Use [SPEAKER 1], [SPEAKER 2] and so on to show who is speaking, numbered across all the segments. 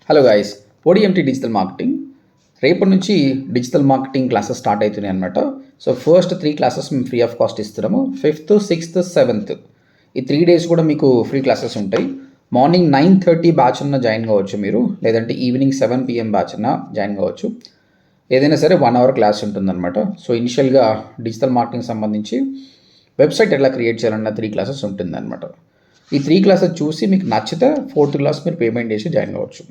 [SPEAKER 1] Hello guys, ODMT digital marketing రేపటి నుంచి digital marketing classes start అవుతున్నాయి అనమాట. సో ఫస్ట్ 3 క్లాసెస్ మేము ఫ్రీ ఆఫ్ కాస్ట్ ఇస్తున్నాము. 5th, 6th, 7th ఈ 3 days కూడా మీకు ఫ్రీ క్లాసెస్ ఉంటాయి. మార్నింగ్ 9:30 బ్యాచ్ ఉన్న జాయిన్ కావచ్చు మీరు, లేదంటే ఈవినింగ్ 7 PM బ్యాచ్ ఉన్న జాయిన్ కావచ్చు. ఏదైనా సరే 1 hour క్లాస్ ఉంటుందన్నమాట. సో ఇనిషియల్గా డిజిటల్ మార్కెటింగ్ సంబంధించి వెబ్సైట్ ఎలా క్రియేట్ చేయాలన్న 3 classes ఉంటుందన్నమాట. ఈ 3 classes చూసి మీకు నచ్చితే 4th class మీరు పేమెంట్ చేసి జాయిన్ కావచ్చు.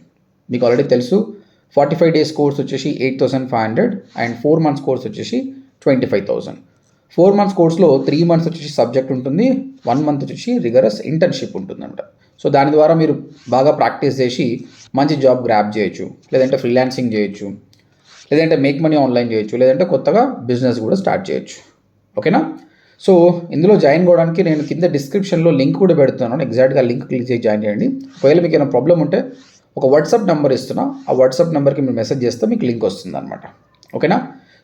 [SPEAKER 1] మీకు ఆల్రెడీ తెలుసు 45 days కోర్స్ వచ్చేసి 8,500 అండ్ 4 months కోర్స్ వచ్చేసి 25,000. 4 months కోర్స్లో 3 months వచ్చేసి సబ్జెక్ట్ ఉంటుంది, 1 month వచ్చేసి రిగరస్ ఇంటర్న్షిప్ ఉంటుందంట. సో దాని ద్వారా మీరు బాగా ప్రాక్టీస్ చేసి మంచి జాబ్ గ్రాప్ చేయొచ్చు, లేదంటే ఫ్రీలాన్సింగ్ చేయొచ్చు, లేదంటే మేక్ మనీ ఆన్లైన్ చేయొచ్చు, లేదంటే కొత్తగా బిజినెస్ కూడా స్టార్ట్ చేయొచ్చు. ఓకేనా? సో ఇందులో జాయిన్ కావడానికి నేను కింద డిస్క్రిప్షన్లో లింక్ కూడా పెడుతున్నాను. ఎగ్జాక్ట్గా లింక్ క్లిక్ చేసి జాయిన్ చేయండి. ఒకవేళ మీకు ఏమైనా ప్రాబ్లం ఉంటే ఒక వాట్సాప్ నెంబర్ ఇస్తున్నా, ఆ వాట్సాప్ నెంబర్కి మీరు మెసేజ్ చేస్తే మీకు లింక్ వస్తుంది అనమాట. ఓకేనా?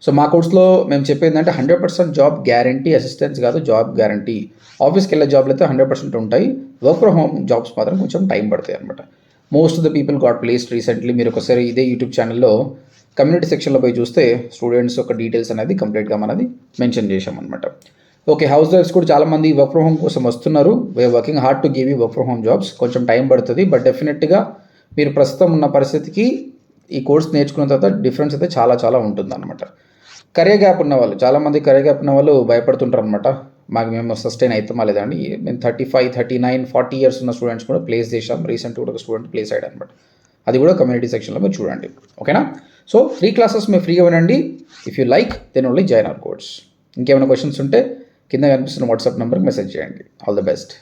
[SPEAKER 1] సో మా కోర్స్లో మేము చెప్పేది ఏంటంటే 100% జాబ్ గ్యారంటీ, అసిస్టెన్స్ కాదు, జాబ్ గ్యారంటీ. ఆఫీస్కి వెళ్ళే జాబ్లు అయితే 100% ఉంటాయి. వర్క్ ఫ్రమ్ హోమ్ జాబ్స్ మాత్రం కొంచెం టైం పడతాయి అనమాట. Most of the people got placed recently. మీరు ఒకసారి ఇదే యూట్యూబ్ ఛానల్లో కమ్యూనిటీ సెక్షన్లో పోయి చూస్తే స్టూడెంట్స్ యొక్క డీటెయిల్స్ అనేది కంప్లీట్గా మనది మెన్షన్ చేశామన్నమాట. ఓకే, హౌస్ వైఫ్స్ కూడా చాలామంది వర్క్ ఫ్రమ్ హోమ్ కోసం వస్తున్నారు. We are working hard to give you work from home jobs. కొంచెం టైం పడుతుంది, బట్ డెఫినెట్గా మీరు ప్రస్తుతం ఉన్న పరిస్థితికి ఈ కోర్స్ నేర్చుకున్న తర్వాత డిఫరెన్స్ అయితే చాలా చాలా ఉంటుందన్నమాట. కెరీర్ గ్యాప్ ఉన్న వాళ్ళు, చాలామంది కెరీర్ గ్యాప్ ఉన్న వాళ్ళు భయపడుతుంటారు అనమాట. మేము సస్టైన్ అవుతామా లేదండి. మేము 35, 39, 40 years ఉన్న స్టూడెంట్స్ కూడా ప్లేస్ చేసాం. రీసెంట్ కూడా ఒక స్టూడెంట్ ప్లేస్ అయ్యాడు అనమాట. అది కూడా కమ్యూనిటీ సెక్షన్లో మీరు చూడండి. ఓకేనా? సో 3 classes మీరు ఫ్రీగా వినండి. If you like then only join our course. ఇంకేమైనా క్వశ్చన్స్ ఉంటే కింద కనిపిస్తున్న వాట్సాప్ నెంబర్కి మెసేజ్ చేయండి. All the best.